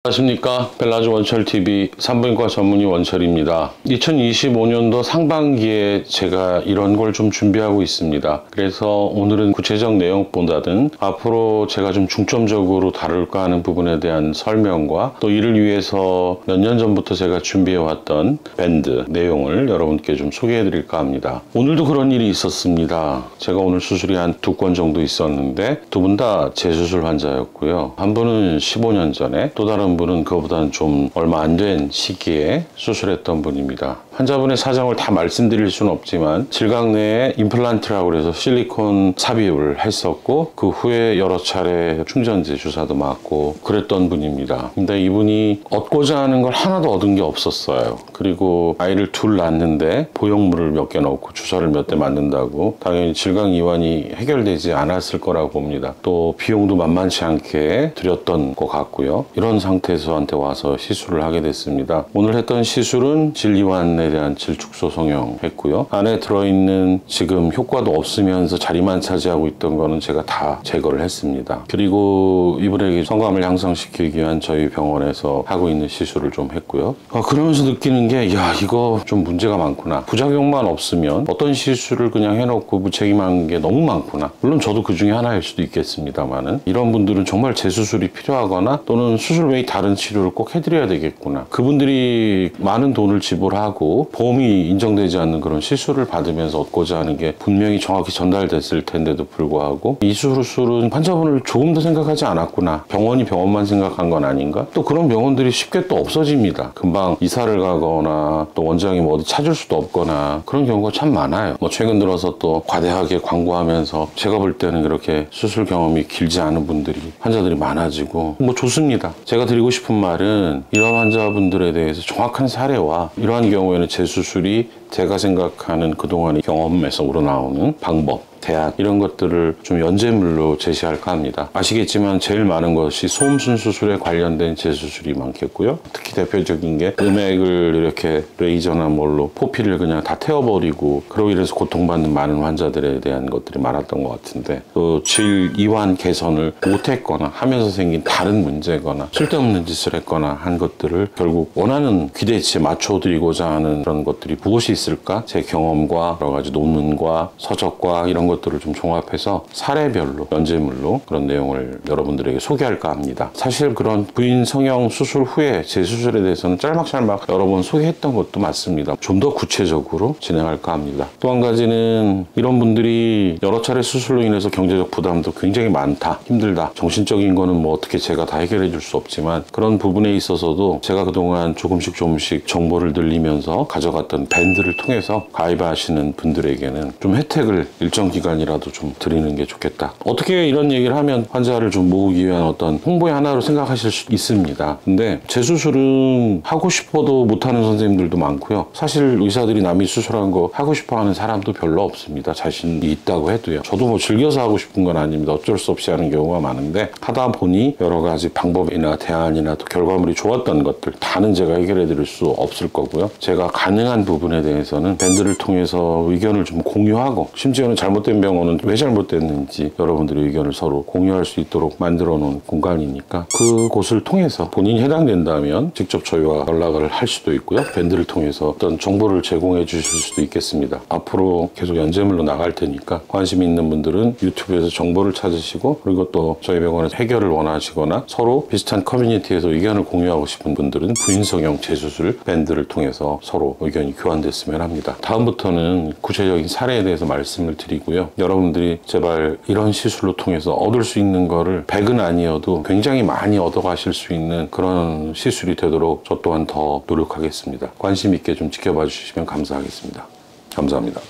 안녕하십니까. 벨라즈 원철TV 산부인과 전문의 원철입니다. 2025년도 상반기에 제가 이런 걸 좀 준비하고 있습니다. 그래서 오늘은 구체적 내용보다는 앞으로 제가 좀 중점적으로 다룰까 하는 부분에 대한 설명과 또 이를 위해서 몇 년 전부터 제가 준비해왔던 밴드 내용을 여러분께 좀 소개해 드릴까 합니다. 오늘도 그런 일이 있었습니다. 제가 오늘 수술이 한 2건 정도 있었는데 두 분 다 재수술 환자였고요. 한 분은 15년 전에, 또 다른 분은 그거보다는 좀 얼마 안 된 시기에 수술했던 분입니다. 환자분의 사정을 다 말씀드릴 수는 없지만 질각 내에 임플란트라고 해서 실리콘 삽입을 했었고, 그 후에 여러 차례 충전재 주사도 맞고 그랬던 분입니다. 근데 이분이 얻고자 하는 걸 하나도 얻은 게 없었어요. 그리고 아이를 둘 낳았는데 보형물을 몇 개 넣고 주사를 몇 대 맞는다고 당연히 질각 이완이 해결되지 않았을 거라고 봅니다. 또 비용도 만만치 않게 들였던 것 같고요. 이런 상태에서 저한테 와서 시술을 하게 됐습니다. 오늘 했던 시술은 질 이완에 대한 질축소 성형 했고요. 안에 들어있는 지금 효과도 없으면서 자리만 차지하고 있던 거는 제가 다 제거를 했습니다. 그리고 이분에게 성감을 향상시키기 위한 저희 병원에서 하고 있는 시술을 좀 했고요. 그러면서 느끼는 게, 야, 이거 좀 문제가 많구나. 부작용만 없으면 어떤 시술을 그냥 해놓고 무책임한 게 너무 많구나. 물론 저도 그 중에 하나일 수도 있겠습니다만은, 이런 분들은 정말 재수술이 필요하거나 또는 수술 외의 다른 치료를 꼭 해드려야 되겠구나. 그분들이 많은 돈을 지불하고 보험이 인정되지 않는 그런 시술을 받으면서 얻고자 하는 게 분명히 정확히 전달됐을 텐데도 불구하고 이 수술은 환자분을 조금 더 생각하지 않았구나. 병원이 병원만 생각한 건 아닌가? 또 그런 병원들이 쉽게 또 없어집니다. 금방 이사를 가거나 또 원장이 뭐 어디 찾을 수도 없거나 그런 경우가 참 많아요. 뭐 최근 들어서 또 과대하게 광고하면서 제가 볼 때는 이렇게 수술 경험이 길지 않은 분들이, 환자들이 많아지고 뭐 좋습니다. 제가 드리고 싶은 말은 이런 환자분들에 대해서 정확한 사례와 이러한 경우에는 재수술이 제가 생각하는 그동안의 경험에서 우러나오는 방법, 대안, 이런 것들을 좀 연재물로 제시할까 합니다. 아시겠지만 제일 많은 것이 소음순 수술에 관련된 재수술이 많겠고요. 특히 대표적인 게 음액을 이렇게 레이저나 뭘로 포피를 그냥 다 태워버리고 그로 인해서 고통받는 많은 환자들에 대한 것들이 많았던 것 같은데, 또 질 이완 개선을 못했거나 하면서 생긴 다른 문제거나 쓸데없는 짓을 했거나 한 것들을 결국 원하는 기대치에 맞춰드리고자 하는 그런 것들이 무엇이 있을까? 제 경험과 여러 가지 논문과 서적과 이런 것들을 좀 종합해서 사례별로 연재물로 그런 내용을 여러분들에게 소개할까 합니다. 사실 그런 부인 성형 수술 후에 재수술에 대해서는 짤막짤막 여러 번 소개했던 것도 맞습니다. 좀 더 구체적으로 진행할까 합니다. 또 한 가지는 이런 분들이 여러 차례 수술로 인해서 경제적 부담도 굉장히 많다, 힘들다. 정신적인 거는 뭐 어떻게 제가 다 해결해 줄 수 없지만 그런 부분에 있어서도 제가 그동안 조금씩 정보를 늘리면서 가져갔던 밴드를 통해서 가입하시는 분들에게는 좀 혜택을 일정 기간이라도 좀 드리는 게 좋겠다. 어떻게 이런 얘기를 하면 환자를 좀 모으기 위한 어떤 홍보의 하나로 생각하실 수 있습니다. 근데 재수술은 하고 싶어도 못하는 선생님들도 많고요. 사실 의사들이 남이 수술한 거 하고 싶어 하는 사람도 별로 없습니다. 자신이 있다고 해도요. 저도 뭐 즐겨서 하고 싶은 건 아닙니다. 어쩔 수 없이 하는 경우가 많은데, 하다 보니 여러 가지 방법이나 대안이나 또 결과물이 좋았던 것들 다는 제가 해결해 드릴 수 없을 거고요. 제가 가능한 부분에 대해서는 밴드를 통해서 의견을 좀 공유하고, 심지어는 잘못된 병원은 왜 잘못됐는지 여러분들의 의견을 서로 공유할 수 있도록 만들어 놓은 공간이니까 그곳을 통해서 본인이 해당된다면 직접 저희와 연락을 할 수도 있고요. 밴드를 통해서 어떤 정보를 제공해 주실 수도 있겠습니다. 앞으로 계속 연재물로 나갈 테니까 관심 있는 분들은 유튜브에서 정보를 찾으시고, 그리고 또 저희 병원에서 해결을 원하시거나 서로 비슷한 커뮤니티에서 의견을 공유하고 싶은 분들은 부인성형 재수술 밴드를 통해서 서로 의견이 교환됐으면 합니다. 다음부터는 구체적인 사례에 대해서 말씀을 드리고요. 여러분들이 제발 이런 시술로 통해서 얻을 수 있는 거를 100은 아니어도 굉장히 많이 얻어가실 수 있는 그런 시술이 되도록 저 또한 더 노력하겠습니다. 관심 있게 좀 지켜봐 주시면 감사하겠습니다. 감사합니다.